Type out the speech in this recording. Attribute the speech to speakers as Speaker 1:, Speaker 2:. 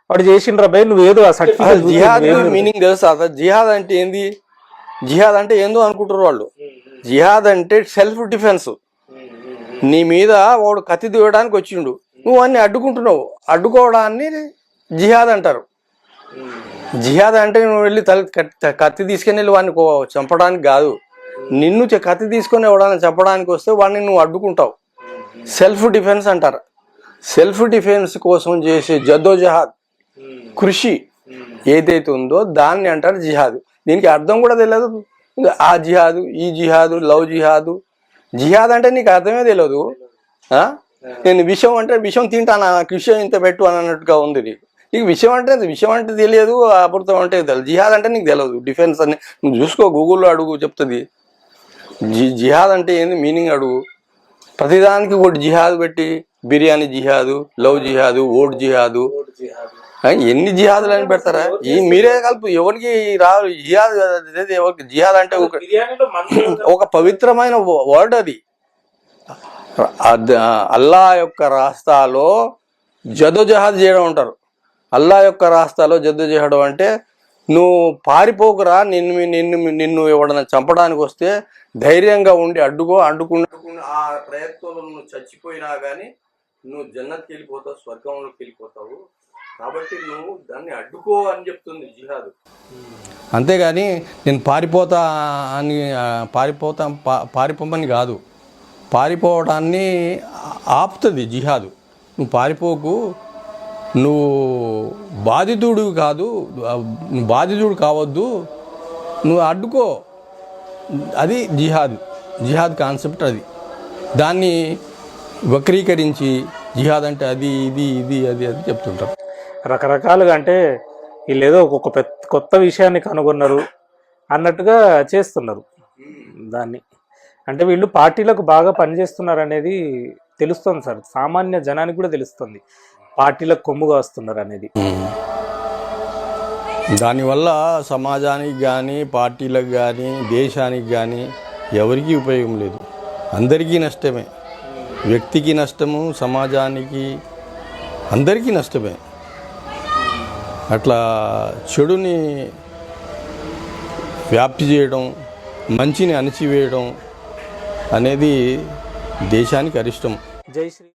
Speaker 1: వాడు చేసిండ్రా భయ్ నువ్వేదో ఆ సర్టిఫికేట్
Speaker 2: జిహాద్ మీనింగ్ తెలుసా? జిహాద్ అంటే ఏంది? జిహాద్ అంటే ఏందో అనుకుంటారు వాళ్ళు. జిహాద్ అంటే సెల్ఫ్ డిఫెన్స్. నీ మీద వాడు కత్తి దూయడానికి వచ్చిండు, నువ్వు అన్ని అడ్డుకుంటున్నావు. అడ్డుకోవడాన్ని జిహాద్ అంటారు. జిహాద్ అంటే నువ్వు వెళ్ళి కత్తి తీసుకొని వెళ్ళి వాడిని చంపడానికి కాదు. నిన్ను కత్తి తీసుకొని ఎవడన్నా చంపడానికి వస్తే వాడిని నువ్వు అడ్డుకుంటావు. సెల్ఫ్ డిఫెన్స్ అంటారు. సెల్ఫ్ డిఫెన్స్ కోసం చేసే జద్దోజహాద్ కృషి ఏదైతే ఉందో దాన్ని అంటారు జిహాద్. దీనికి అర్థం కూడా తెలియదు. ఆ జిహాదు, ఈ జిహాదు, లవ్ జిహాదు. జిహాద్ అంటే నీకు అర్థమే తెలియదు. నేను విషయం అంటే విషయం తింటాను, నాకు విషయం ఇంత పెట్టు అని అన్నట్టుగా ఉంది నీకు. నీకు విషయం అంటే తెలియదు, అమృతం అంటే తెలియదు. జిహాద్ అంటే నీకు తెలియదు. డిఫెన్స్ అని నువ్వు చూసుకో, గూగుల్లో అడుగు చెప్తుంది. జిహాద్ అంటే ఏంది మీనింగ్ అడుగు. ప్రతిదానికి ఒకటి జిహాద్ పెట్టి బిర్యానీ జిహాదు, లవ్ జిహాదు, ఓట్ జిహాదు, ఎన్ని జిహాదులు అని పెడతారా? ఈ మీరే కలుపు. ఎవరికి రాదు జిహాద్. ఎవరికి జిహాద్ అంటే ఒక పవిత్రమైన వర్డ్ అది. అల్లా యొక్క రాస్తాలో జదోజహాద్ చేయడం అంటారు. అల్లా యొక్క రాస్తాలో జదోజహడం అంటే నువ్వు పారిపోకురా, నిన్ను ఎవడన్నా చంపడానికి వస్తే ధైర్యంగా ఉండి అడ్డుకున్న ఆ ప్రయత్నంలో నువ్వు చచ్చిపోయినా కానీ నువ్వు జన్నత్కి వెళ్ళిపోతావు, స్వర్గంలోకి వెళ్ళిపోతావు. కాబట్టి నువ్వు దాన్ని అడ్డుకో అని చెప్తుంది జిహాదు. అంతేగాని నేను పారిపోమని కాదు. పారిపోవడాన్ని ఆపుతుంది జిహాదు. నువ్వు పారిపోకు, నువ్వు బాధితుడు కాదు, నువ్వు బాధితుడు కావద్దు, నువ్వు అడ్డుకో. అది జిహాద్ కాన్సెప్ట్. అది దాన్ని వక్రీకరించి జిహాద్ అంటే అది అది చెప్తుంటారు
Speaker 1: రకరకాలుగా. అంటే వీళ్ళు ఏదో ఒక కొత్త విషయాన్ని కనుగొన్నారు అన్నట్టుగా చేస్తున్నారు దాన్ని. అంటే వీళ్ళు పార్టీలకు బాగా పనిచేస్తున్నారు అనేది తెలుస్తుంది సార్. సామాన్య జనానికి కూడా తెలుస్తుంది పార్టీలకు కొమ్ముగా వస్తున్నారు అనేది.
Speaker 2: దానివల్ల సమాజానికి కానీ, పార్టీలకు కానీ, దేశానికి కానీ ఎవరికీ ఉపయోగం లేదు. అందరికీ నష్టమే. వ్యక్తికి నష్టము, సమాజానికి, అందరికీ నష్టమే. అట్లా చెడుని వ్యాప్తి చేయడం, మంచిని అణిచివేయడం అనేది దేశానికి అరిష్టం.
Speaker 1: జై శ్రీ.